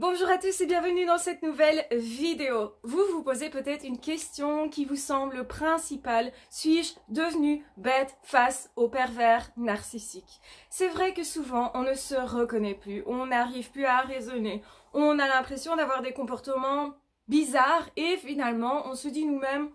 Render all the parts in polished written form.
Bonjour à tous et bienvenue dans cette nouvelle vidéo. Vous vous posez peut-être une question qui vous semble principale. Suis-je devenue bête face au pervers narcissique? C'est vrai que souvent on ne se reconnaît plus, on n'arrive plus à raisonner, on a l'impression d'avoir des comportements bizarres et finalement on se dit nous-mêmes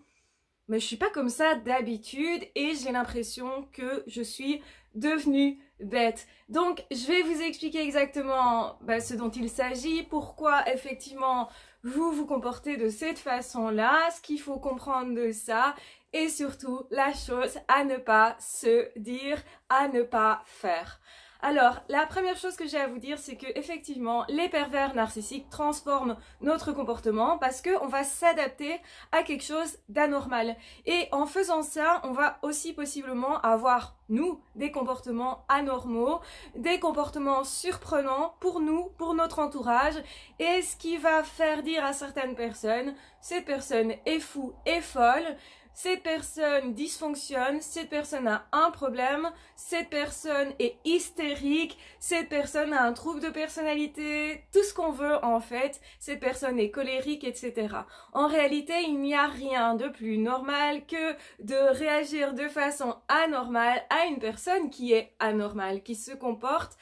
mais je suis pas comme ça d'habitude et j'ai l'impression que je suis devenue bête. Donc je vais vous expliquer exactement ce dont il s'agit, pourquoi effectivement vous vous comportez de cette façon-là, ce qu'il faut comprendre de ça et surtout la chose à ne pas se dire, à ne pas faire. Alors, la première chose que j'ai à vous dire, c'est que effectivement, les pervers narcissiques transforment notre comportement parce qu'on va s'adapter à quelque chose d'anormal. Et en faisant ça, on va aussi possiblement avoir, nous, des comportements anormaux, des comportements surprenants pour nous, pour notre entourage, et ce qui va faire dire à certaines personnes, cette personne est fou, est folle, cette personne dysfonctionne, cette personne a un problème, cette personne est hystérique, cette personne a un trouble de personnalité, tout ce qu'on veut en fait, cette personne est colérique, etc. En réalité, il n'y a rien de plus normal que de réagir de façon anormale à une personne qui est anormale, qui se comporte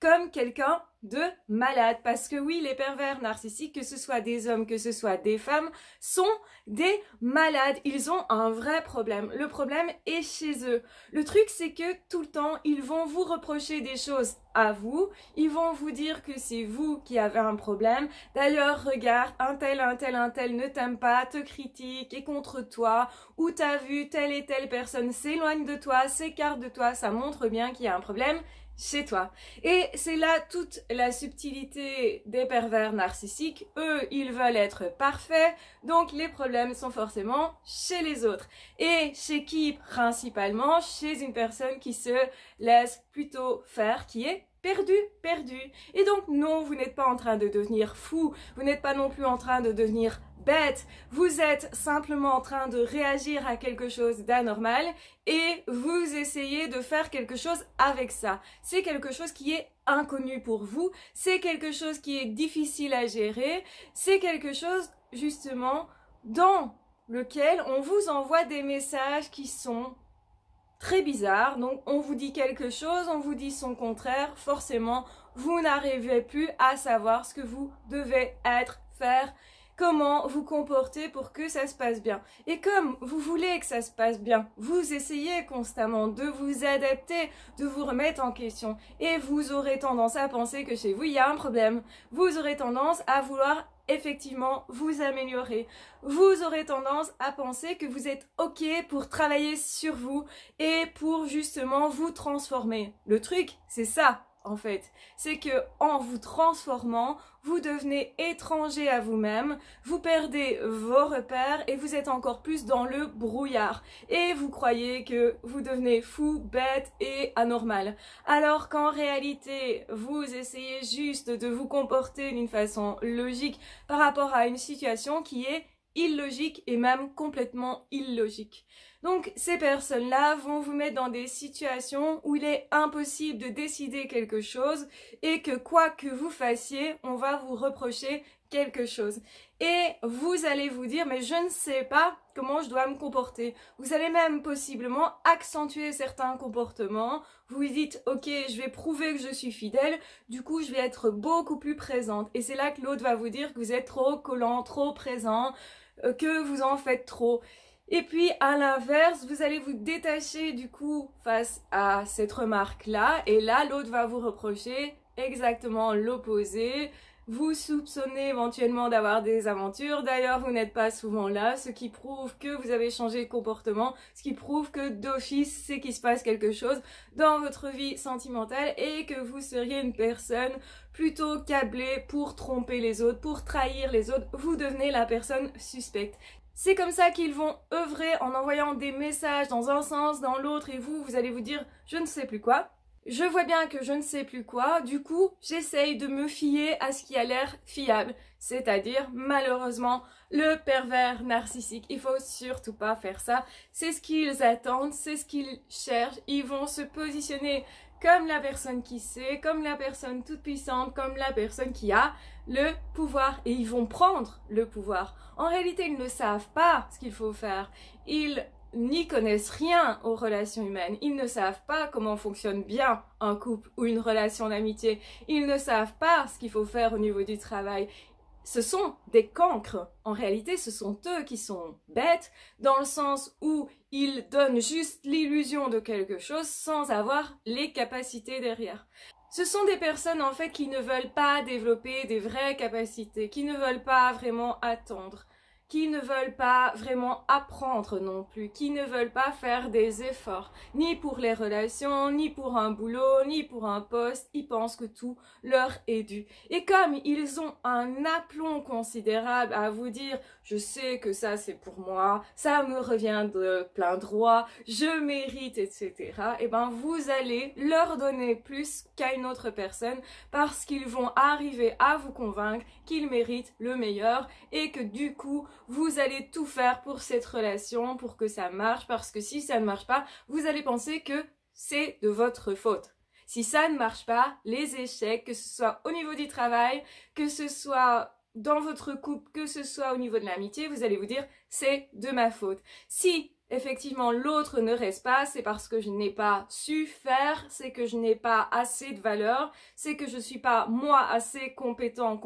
comme quelqu'un de malade. Parce que oui, les pervers narcissiques, que ce soit des hommes, que ce soit des femmes, sont des malades. Ils ont un vrai problème. Le problème est chez eux. Le truc, c'est que tout le temps, ils vont vous reprocher des choses à vous. Ils vont vous dire que c'est vous qui avez un problème. D'ailleurs, regarde, un tel ne t'aime pas, te critique, est contre toi, ou t'as vu telle et telle personne s'éloigne de toi, s'écarte de toi. Ça montre bien qu'il y a un problème chez toi. Et c'est là toute la subtilité des pervers narcissiques. Eux, ils veulent être parfaits, donc les problèmes sont forcément chez les autres. Et chez qui? Principalement chez une personne qui se laisse plutôt faire, qui est perdu. Et donc non, vous n'êtes pas en train de devenir fou, vous n'êtes pas non plus en train de devenir bête, vous êtes simplement en train de réagir à quelque chose d'anormal et vous essayez de faire quelque chose avec ça. C'est quelque chose qui est inconnu pour vous, c'est quelque chose qui est difficile à gérer, c'est quelque chose justement dans lequel on vous envoie des messages qui sont très bizarres. Donc on vous dit quelque chose, on vous dit son contraire, forcément vous n'arrivez plus à savoir ce que vous devez être, faire, comment vous comporter pour que ça se passe bien. Et comme vous voulez que ça se passe bien, vous essayez constamment de vous adapter, de vous remettre en question. Et vous aurez tendance à penser que chez vous, il y a un problème. Vous aurez tendance à vouloir effectivement vous améliorer. Vous aurez tendance à penser que vous êtes OK pour travailler sur vous et pour justement vous transformer. Le truc, c'est ça. En fait, c'est que en vous transformant, vous devenez étranger à vous-même, vous perdez vos repères et vous êtes encore plus dans le brouillard. Et vous croyez que vous devenez fou, bête et anormal. Alors qu'en réalité, vous essayez juste de vous comporter d'une façon logique par rapport à une situation qui est illogique et même complètement illogique. Donc ces personnes-là vont vous mettre dans des situations où il est impossible de décider quelque chose et que quoi que vous fassiez, on va vous reprocher quelque chose. Et vous allez vous dire mais je ne sais pas comment je dois me comporter. Vous allez même possiblement accentuer certains comportements. Vous vous dites ok, je vais prouver que je suis fidèle, du coup je vais être beaucoup plus présente. Et c'est là que l'autre va vous dire que vous êtes trop collant, trop présent, que vous en faites trop. Et puis à l'inverse, vous allez vous détacher du coup face à cette remarque-là et là l'autre va vous reprocher exactement l'opposé. Vous soupçonnez éventuellement d'avoir des aventures, d'ailleurs vous n'êtes pas souvent là, ce qui prouve que vous avez changé de comportement, ce qui prouve que d'office c'est qu'il se passe quelque chose dans votre vie sentimentale et que vous seriez une personne plutôt câblée pour tromper les autres, pour trahir les autres, vous devenez la personne suspecte. C'est comme ça qu'ils vont œuvrer en envoyant des messages dans un sens, dans l'autre, et vous allez vous dire « je ne sais plus quoi ». Je vois bien que je ne sais plus quoi, du coup, j'essaye de me fier à ce qui a l'air fiable, c'est-à-dire, malheureusement, le pervers narcissique. Il faut surtout pas faire ça, c'est ce qu'ils attendent, c'est ce qu'ils cherchent, ils vont se positionner comme la personne qui sait, comme la personne toute puissante, comme la personne qui a le pouvoir. Et ils vont prendre le pouvoir. En réalité, ils ne savent pas ce qu'il faut faire. Ils n'y connaissent rien aux relations humaines. Ils ne savent pas comment fonctionne bien un couple ou une relation d'amitié. Ils ne savent pas ce qu'il faut faire au niveau du travail. Ce sont des cancres. En réalité, ce sont eux qui sont bêtes, dans le sens où ils donnent juste l'illusion de quelque chose sans avoir les capacités derrière. Ce sont des personnes en fait qui ne veulent pas développer des vraies capacités, qui ne veulent pas vraiment attendre, qui ne veulent pas vraiment apprendre non plus, qui ne veulent pas faire des efforts, ni pour les relations, ni pour un boulot, ni pour un poste. Ils pensent que tout leur est dû. Et comme ils ont un aplomb considérable à vous dire « je sais que ça c'est pour moi, ça me revient de plein droit, je mérite, etc. » et ben vous allez leur donner plus qu'à une autre personne parce qu'ils vont arriver à vous convaincre qu'ils méritent le meilleur et que du coup, vous allez tout faire pour cette relation, pour que ça marche, parce que si ça ne marche pas, vous allez penser que c'est de votre faute. Si ça ne marche pas, les échecs, que ce soit au niveau du travail, que ce soit dans votre couple, que ce soit au niveau de l'amitié, vous allez vous dire c'est de ma faute. Si effectivement l'autre ne reste pas, c'est parce que je n'ai pas su faire, c'est que je n'ai pas assez de valeur, c'est que je ne suis pas moi assez compétente.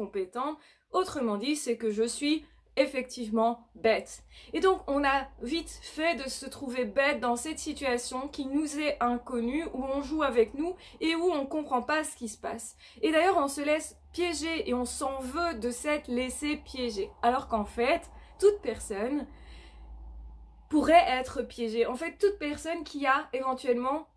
Autrement dit, c'est que je suis effectivement bête. Et donc on a vite fait de se trouver bête dans cette situation qui nous est inconnue, où on joue avec nous et où on comprend pas ce qui se passe. Et d'ailleurs on se laisse piéger et on s'en veut de s'être laissé piéger. Alors qu'en fait, toute personne pourrait être piégée. En fait, toute personne qui a éventuellement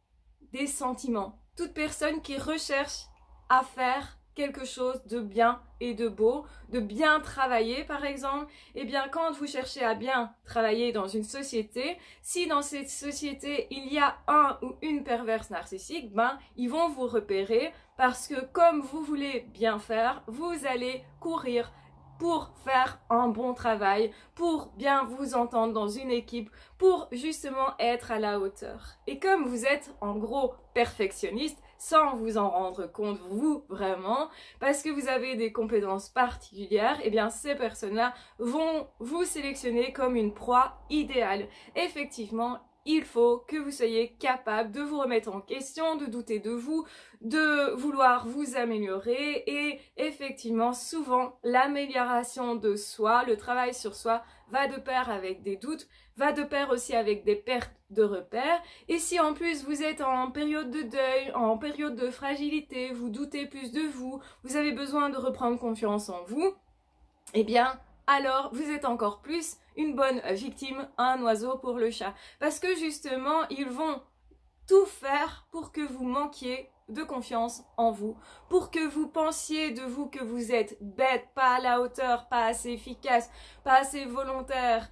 des sentiments, toute personne qui recherche à faire quelque chose de bien et de beau, de bien travailler par exemple, et bien quand vous cherchez à bien travailler dans une société, si dans cette société il y a un ou une perverse narcissique, ben ils vont vous repérer parce que comme vous voulez bien faire, vous allez courir pour faire un bon travail, pour bien vous entendre dans une équipe, pour justement être à la hauteur. Et comme vous êtes en gros perfectionniste, sans vous en rendre compte vous vraiment, parce que vous avez des compétences particulières, et bien ces personnes-là vont vous sélectionner comme une proie idéale. Effectivement, il faut que vous soyez capable de vous remettre en question, de douter de vous, de vouloir vous améliorer et effectivement souvent l'amélioration de soi, le travail sur soi va de pair avec des doutes, va de pair aussi avec des pertes de repères et si en plus vous êtes en période de deuil, en période de fragilité, vous doutez plus de vous, vous avez besoin de reprendre confiance en vous, eh bien alors vous êtes encore plus une bonne victime, un oiseau pour le chat. Parce que justement, ils vont tout faire pour que vous manquiez de confiance en vous, pour que vous pensiez de vous que vous êtes bête, pas à la hauteur, pas assez efficace, pas assez volontaire.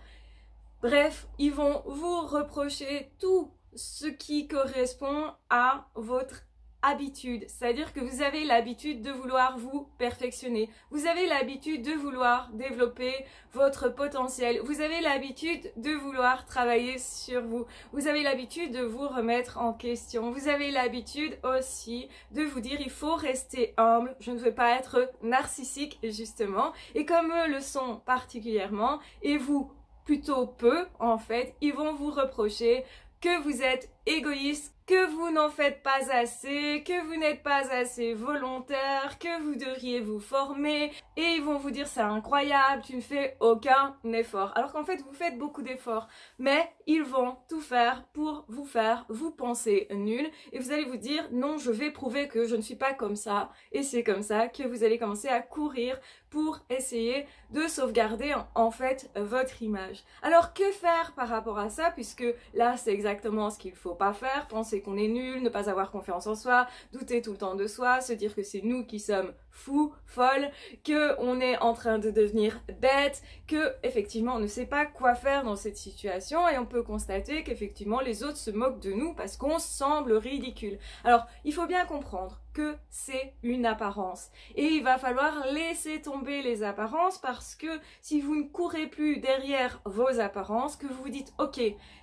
Bref, ils vont vous reprocher tout ce qui correspond à votre habitude, c'est-à-dire que vous avez l'habitude de vouloir vous perfectionner, vous avez l'habitude de vouloir développer votre potentiel, vous avez l'habitude de vouloir travailler sur vous, vous avez l'habitude de vous remettre en question, vous avez l'habitude aussi de vous dire il faut rester humble, je ne veux pas être narcissique justement, et comme eux le sont particulièrement, et vous plutôt peu en fait, ils vont vous reprocher que vous êtes égoïste, que vous n'en faites pas assez, que vous n'êtes pas assez volontaire, que vous devriez vous former et ils vont vous dire c'est incroyable, tu ne fais aucun effort. Alors qu'en fait vous faites beaucoup d'efforts, mais ils vont tout faire pour vous faire vous penser nul et vous allez vous dire non je vais prouver que je ne suis pas comme ça et c'est comme ça que vous allez commencer à courir pour essayer de sauvegarder en fait votre image. Alors que faire par rapport à ça puisque là c'est exactement ce qu'il faut pas faire, penser qu'on est nul, ne pas avoir confiance en soi, douter tout le temps de soi, se dire que c'est nous qui sommes fous, folles, que on est en train de devenir bête, que effectivement on ne sait pas quoi faire dans cette situation et on peut constater qu'effectivement les autres se moquent de nous parce qu'on semble ridicule. Alors il faut bien comprendre que c'est une apparence et il va falloir laisser tomber les apparences parce que si vous ne courez plus derrière vos apparences, que vous vous dites ok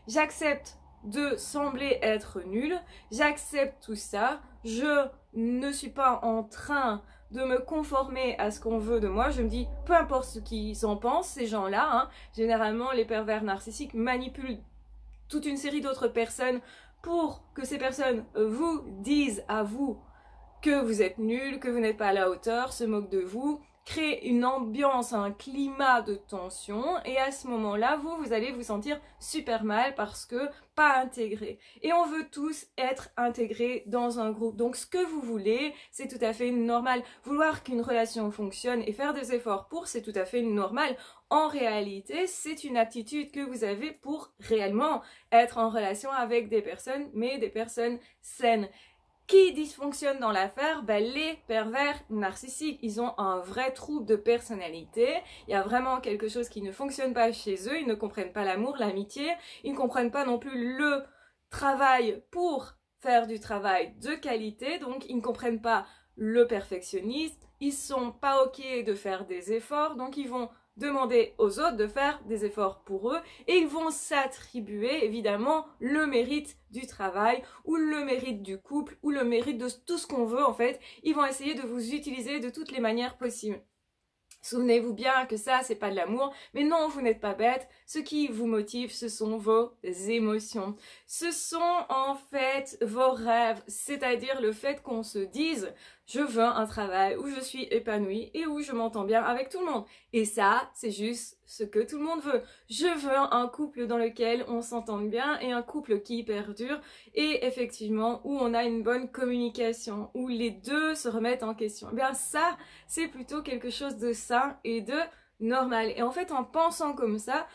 j'accepte de sembler être nul, j'accepte tout ça, je ne suis pas en train de me conformer à ce qu'on veut de moi, je me dis, peu importe ce qu'ils en pensent, ces gens-là, hein, généralement les pervers narcissiques manipulent toute une série d'autres personnes pour que ces personnes vous disent à vous que vous êtes nul, que vous n'êtes pas à la hauteur, se moquent de vous, créent une ambiance, un climat de tension, et à ce moment-là, vous allez vous sentir super mal parce que pas intégré. Et on veut tous être intégrés dans un groupe. Donc ce que vous voulez, c'est tout à fait normal. Vouloir qu'une relation fonctionne et faire des efforts pour, c'est tout à fait normal. En réalité, c'est une aptitude que vous avez pour réellement être en relation avec des personnes, mais des personnes saines. Qui dysfonctionne dans l'affaire? Ben, les pervers narcissiques. Ils ont un vrai trouble de personnalité. Il y a vraiment quelque chose qui ne fonctionne pas chez eux. Ils ne comprennent pas l'amour, l'amitié. Ils ne comprennent pas non plus le travail pour faire du travail de qualité. Donc, ils ne comprennent pas le perfectionnisme. Ils sont pas OK de faire des efforts. Donc, ils vont demander aux autres de faire des efforts pour eux et ils vont s'attribuer évidemment le mérite du travail ou le mérite du couple ou le mérite de tout ce qu'on veut en fait. Ils vont essayer de vous utiliser de toutes les manières possibles. Souvenez-vous bien que ça, c'est pas de l'amour, mais non, vous n'êtes pas bête. Ce qui vous motive, ce sont vos émotions. Ce sont en fait vos rêves, c'est-à-dire le fait qu'on se dise « je veux un travail où je suis épanouie et où je m'entends bien avec tout le monde ». Et ça, c'est juste ce que tout le monde veut. Je veux un couple dans lequel on s'entende bien et un couple qui perdure et effectivement où on a une bonne communication, où les deux se remettent en question. Eh bien ça, c'est plutôt quelque chose de sain et de normal. Et en fait, en pensant comme ça,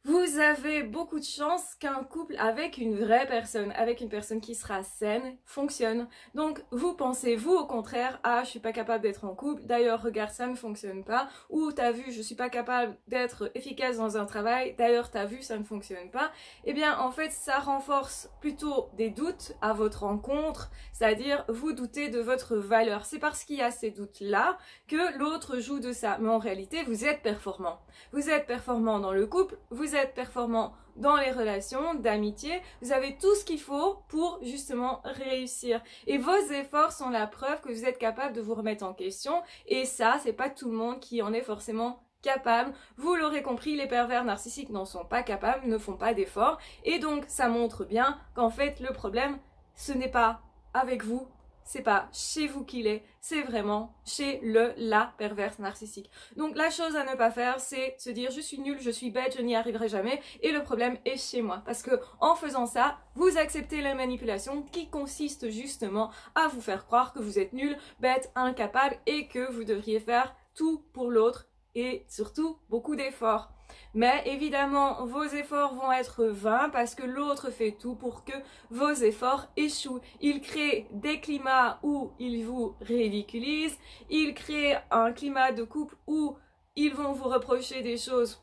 vous avez beaucoup de chance qu'un couple avec une vraie personne, avec une personne qui sera saine, fonctionne. Donc, vous pensez, vous, au contraire, ah, je suis pas capable d'être en couple, d'ailleurs, regarde, ça ne fonctionne pas, ou t'as vu, je suis pas capable d'être efficace dans un travail, d'ailleurs, t'as vu, ça ne fonctionne pas. Eh bien, en fait, ça renforce plutôt des doutes à votre rencontre, c'est-à-dire, vous doutez de votre valeur. C'est parce qu'il y a ces doutes-là que l'autre joue de ça. Mais en réalité, vous êtes performant. Vous êtes performant dans le couple, vous êtes performant dans les relations d'amitié, vous avez tout ce qu'il faut pour justement réussir. Et vos efforts sont la preuve que vous êtes capable de vous remettre en question. Et ça, c'est pas tout le monde qui en est forcément capable. Vous l'aurez compris, les pervers narcissiques n'en sont pas capables, ne font pas d'efforts. Et donc, ça montre bien qu'en fait, le problème, ce n'est pas avec vous, c'est pas chez vous qu'il est, c'est vraiment chez la perverse narcissique. Donc la chose à ne pas faire, c'est se dire je suis nulle, je suis bête, je n'y arriverai jamais et le problème est chez moi. Parce que en faisant ça, vous acceptez la manipulation qui consiste justement à vous faire croire que vous êtes nul, bête, incapable et que vous devriez faire tout pour l'autre et surtout beaucoup d'efforts. Mais évidemment, vos efforts vont être vains parce que l'autre fait tout pour que vos efforts échouent. Il crée des climats où il vous ridiculise, il crée un climat de couple où ils vont vous reprocher des choses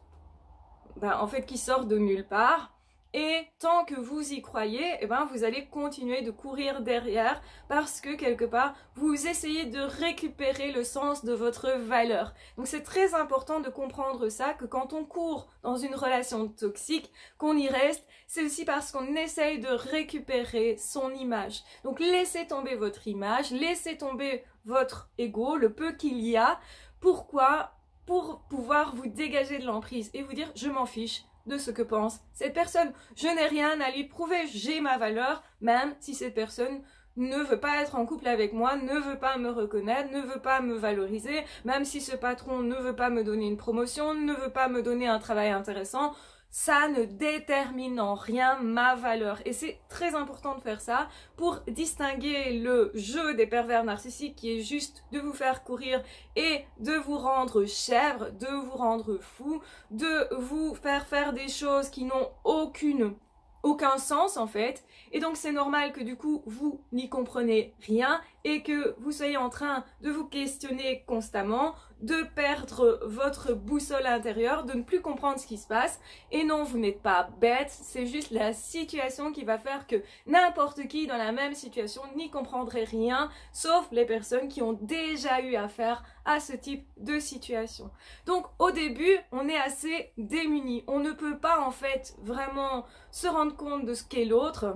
en fait qui sortent de nulle part. Et tant que vous y croyez, eh ben, vous allez continuer de courir derrière parce que quelque part, vous essayez de récupérer le sens de votre valeur. Donc c'est très important de comprendre ça, que quand on court dans une relation toxique, qu'on y reste, c'est aussi parce qu'on essaye de récupérer son image. Donc laissez tomber votre image, laissez tomber votre ego, le peu qu'il y a. Pourquoi? Pour pouvoir vous dégager de l'emprise et vous dire je m'en fiche de ce que pense cette personne. Je n'ai rien à lui prouver, j'ai ma valeur, même si cette personne ne veut pas être en couple avec moi, ne veut pas me reconnaître, ne veut pas me valoriser, même si ce patron ne veut pas me donner une promotion, ne veut pas me donner un travail intéressant. Ça ne détermine en rien ma valeur. Et c'est très important de faire ça pour distinguer le jeu des pervers narcissiques qui est juste de vous faire courir et de vous rendre chèvre, de vous rendre fou, de vous faire faire des choses qui n'ont aucun sens en fait. Et donc c'est normal que du coup vous n'y comprenez rien et que vous soyez en train de vous questionner constamment, de perdre votre boussole intérieure, de ne plus comprendre ce qui se passe. Et non, vous n'êtes pas bête, c'est juste la situation qui va faire que n'importe qui dans la même situation n'y comprendrait rien, sauf les personnes qui ont déjà eu affaire à ce type de situation. Donc au début, on est assez démunis. On ne peut pas en fait vraiment se rendre compte de ce qu'est l'autre.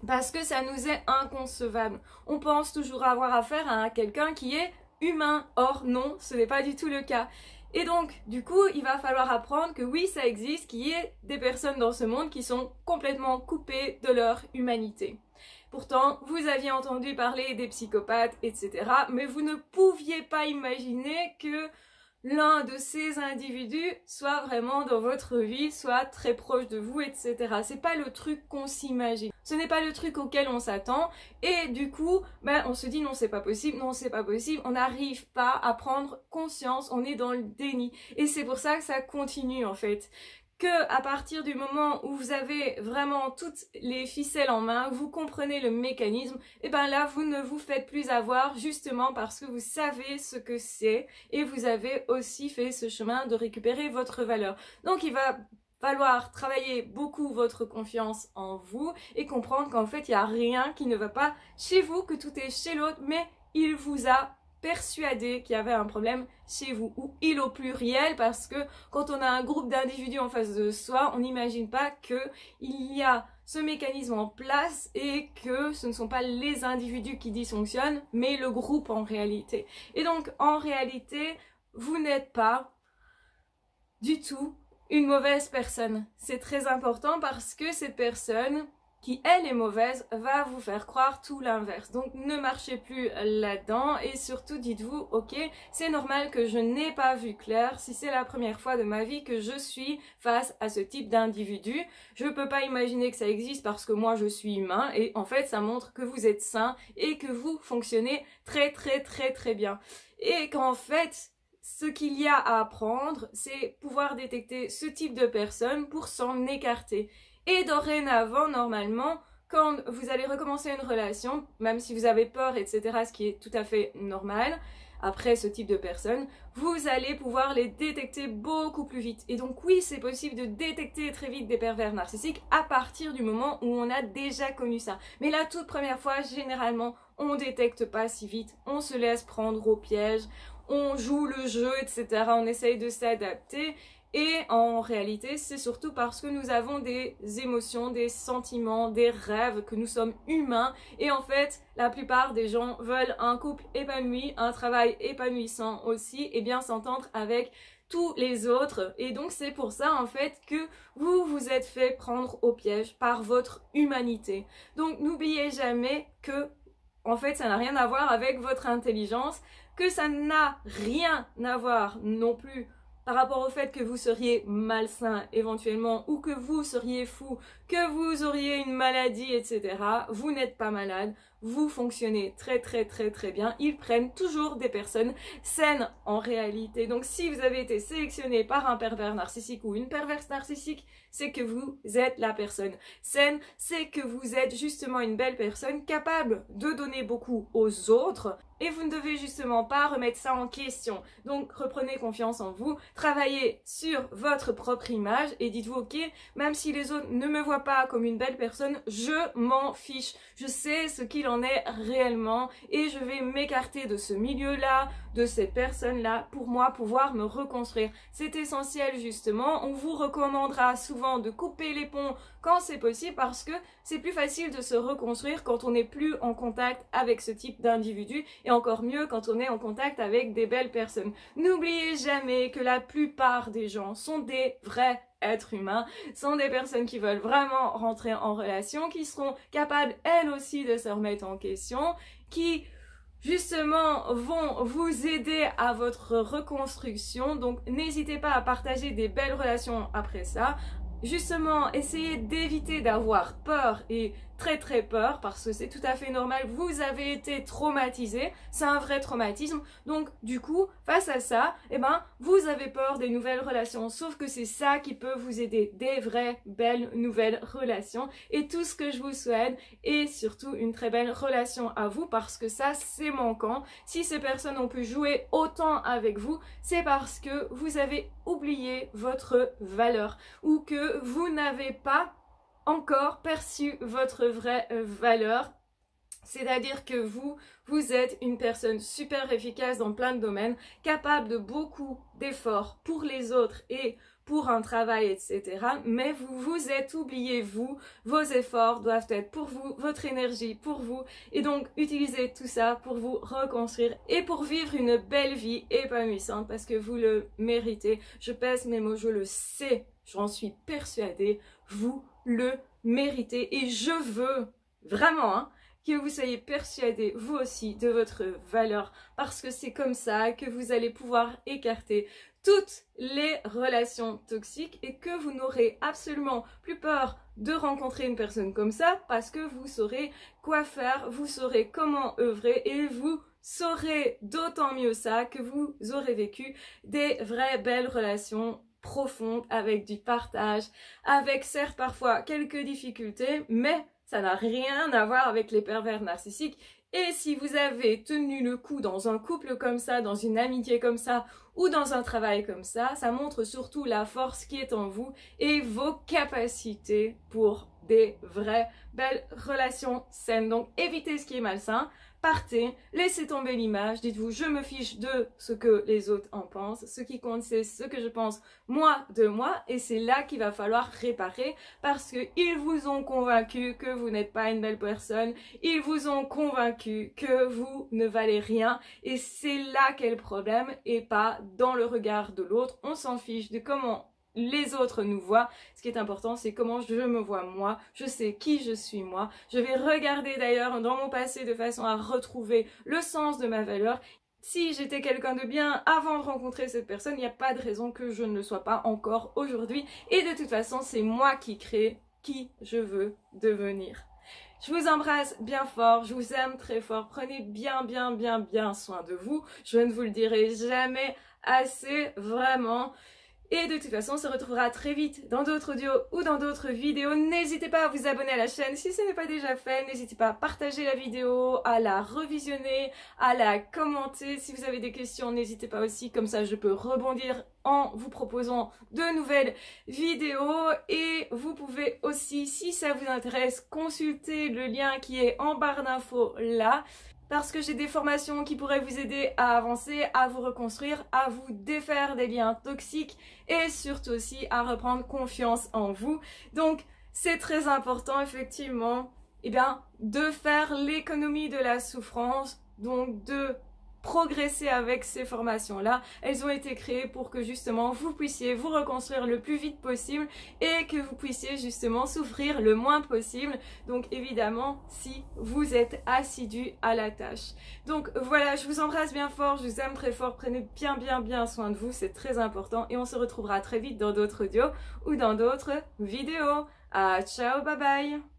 parce que ça nous est inconcevable. On pense toujours avoir affaire à quelqu'un qui est humain. Or non, ce n'est pas du tout le cas. Et donc, du coup, il va falloir apprendre que oui, ça existe, qu'il y ait des personnes dans ce monde qui sont complètement coupées de leur humanité. Pourtant, vous aviez entendu parler des psychopathes, etc. Mais vous ne pouviez pas imaginer que l'un de ces individus soit vraiment dans votre vie, soit très proche de vous, etc. C'est pas le truc qu'on s'imagine. Ce n'est pas le truc auquel on s'attend. Et du coup, on se dit non, c'est pas possible, non, c'est pas possible. On n'arrive pas à prendre conscience, on est dans le déni. Et c'est pour ça que ça continue en fait. Que à partir du moment où vous avez vraiment toutes les ficelles en main, vous comprenez le mécanisme, et ben là vous ne vous faites plus avoir justement parce que vous savez ce que c'est et vous avez aussi fait ce chemin de récupérer votre valeur. Donc il va falloir travailler beaucoup votre confiance en vous et comprendre qu'en fait il n'y a rien qui ne va pas chez vous, que tout est chez l'autre, mais il vous a persuadé qu'il y avait un problème chez vous, ou il au pluriel, parce que quand on a un groupe d'individus en face de soi, on n'imagine pas qu'il y a ce mécanisme en place et que ce ne sont pas les individus qui dysfonctionnent, mais le groupe en réalité. Et donc en réalité, vous n'êtes pas du tout une mauvaise personne. C'est très important parce que cette personne qui elle est mauvaise va vous faire croire tout l'inverse. Donc ne marchez plus là-dedans et surtout dites-vous ok, c'est normal que je n'ai pas vu clair si c'est la première fois de ma vie que je suis face à ce type d'individu. Je peux pas imaginer que ça existe parce que moi je suis humain et en fait ça montre que vous êtes sain et que vous fonctionnez très très très très bien. Et qu'en fait ce qu'il y a à apprendre, c'est pouvoir détecter ce type de personnes pour s'en écarter. Et dorénavant, normalement, quand vous allez recommencer une relation, même si vous avez peur, etc., ce qui est tout à fait normal, après ce type de personnes, vous allez pouvoir les détecter beaucoup plus vite. Et donc oui, c'est possible de détecter très vite des pervers narcissiques à partir du moment où on a déjà connu ça. Mais la toute première fois, généralement, on détecte pas si vite, on se laisse prendre au piège, on joue le jeu, etc., on essaye de s'adapter. Et en réalité, c'est surtout parce que nous avons des émotions, des sentiments, des rêves, que nous sommes humains. Et en fait, la plupart des gens veulent un couple épanoui, un travail épanouissant aussi, et bien s'entendre avec tous les autres. Et donc c'est pour ça en fait que vous vous êtes fait prendre au piège par votre humanité. Donc n'oubliez jamais que en fait ça n'a rien à voir avec votre intelligence, que ça n'a rien à voir non plus par rapport au fait que vous seriez malsain éventuellement ou que vous seriez fou, que vous auriez une maladie, etc. Vous n'êtes pas malade, vous fonctionnez très très très très bien. Ils prennent toujours des personnes saines en réalité. Donc si vous avez été sélectionné par un pervers narcissique ou une perverse narcissique, c'est que vous êtes la personne saine, c'est que vous êtes justement une belle personne capable de donner beaucoup aux autres. Et vous ne devez justement pas remettre ça en question. Donc reprenez confiance en vous, travaillez sur votre propre image et dites-vous ok, même si les autres ne me voient pas comme une belle personne, je m'en fiche. Je sais ce qu'il en est réellement et je vais m'écarter de ce milieu-là, de cette personne-là, pour moi pouvoir me reconstruire. C'est essentiel justement, on vous recommandera souvent de couper les ponts quand c'est possible parce que c'est plus facile de se reconstruire quand on n'est plus en contact avec ce type d'individu et encore mieux quand on est en contact avec des belles personnes. N'oubliez jamais que la plupart des gens sont des vrais êtres humains, sont des personnes qui veulent vraiment rentrer en relation, qui seront capables elles aussi de se remettre en question, qui justement vont vous aider à votre reconstruction. Donc n'hésitez pas à partager des belles relations après ça. Justement, essayez d'éviter d'avoir peur et très très peur parce que c'est tout à fait normal, vous avez été traumatisé, c'est un vrai traumatisme, donc du coup, face à ça, vous avez peur des nouvelles relations, sauf que c'est ça qui peut vous aider, des vraies belles nouvelles relations, et tout ce que je vous souhaite est surtout une très belle relation à vous parce que ça c'est manquant. Si ces personnes ont pu jouer autant avec vous, c'est parce que vous avez oublié votre valeur ou que vous n'avez pas encore perçu votre vraie valeur C'est-à-dire que vous êtes une personne super efficace dans plein de domaines, capable de beaucoup d'efforts pour les autres et pour un travail, etc. Mais vous vous êtes oublié, vous, vos efforts doivent être pour vous, votre énergie pour vous. Et donc, utilisez tout ça pour vous reconstruire et pour vivre une belle vie épanouissante parce que vous le méritez. Je pèse mes mots, je le sais, j'en suis persuadée, vous le méritez. Et je veux vraiment, hein, que vous soyez persuadés, vous aussi, de votre valeur, parce que c'est comme ça que vous allez pouvoir écarter toutes les relations toxiques et que vous n'aurez absolument plus peur de rencontrer une personne comme ça, parce que vous saurez quoi faire, vous saurez comment œuvrer et vous saurez d'autant mieux ça que vous aurez vécu des vraies belles relations profondes avec du partage, avec certes parfois quelques difficultés, mais ça n'a rien à voir avec les pervers narcissiques. Et si vous avez tenu le coup dans un couple comme ça, dans une amitié comme ça, ou dans un travail comme ça, ça montre surtout la force qui est en vous et vos capacités pour des vraies belles relations saines. Donc évitez ce qui est malsain. Partez, laissez tomber l'image, dites-vous je me fiche de ce que les autres en pensent, ce qui compte c'est ce que je pense moi de moi et c'est là qu'il va falloir réparer parce qu'ils vous ont convaincu que vous n'êtes pas une belle personne, ils vous ont convaincu que vous ne valez rien et c'est là qu'est le problème et pas dans le regard de l'autre, on s'en fiche de comment les autres nous voient. Ce qui est important, c'est comment je me vois moi, je sais qui je suis moi. Je vais regarder d'ailleurs dans mon passé de façon à retrouver le sens de ma valeur. Si j'étais quelqu'un de bien avant de rencontrer cette personne, il n'y a pas de raison que je ne le sois pas encore aujourd'hui. Et de toute façon, c'est moi qui crée qui je veux devenir. Je vous embrasse bien fort, je vous aime très fort, prenez bien soin de vous. Je ne vous le dirai jamais assez, vraiment. Et de toute façon, on se retrouvera très vite dans d'autres audios ou dans d'autres vidéos. N'hésitez pas à vous abonner à la chaîne si ce n'est pas déjà fait. N'hésitez pas à partager la vidéo, à la revisionner, à la commenter. Si vous avez des questions, n'hésitez pas aussi. Comme ça, je peux rebondir en vous proposant de nouvelles vidéos. Et vous pouvez aussi, si ça vous intéresse, consulter le lien qui est en barre d'infos là. Parce que j'ai des formations qui pourraient vous aider à avancer, à vous reconstruire, à vous défaire des liens toxiques et surtout aussi à reprendre confiance en vous. Donc c'est très important effectivement de faire l'économie de la souffrance, donc de progresser avec ces formations-là. Elles ont été créées pour que justement vous puissiez vous reconstruire le plus vite possible et que vous puissiez justement souffrir le moins possible. Donc évidemment, si vous êtes assidu à la tâche. Donc voilà, je vous embrasse bien fort, je vous aime très fort, prenez bien soin de vous, c'est très important et on se retrouvera très vite dans d'autres audios ou dans d'autres vidéos. Ciao, bye bye!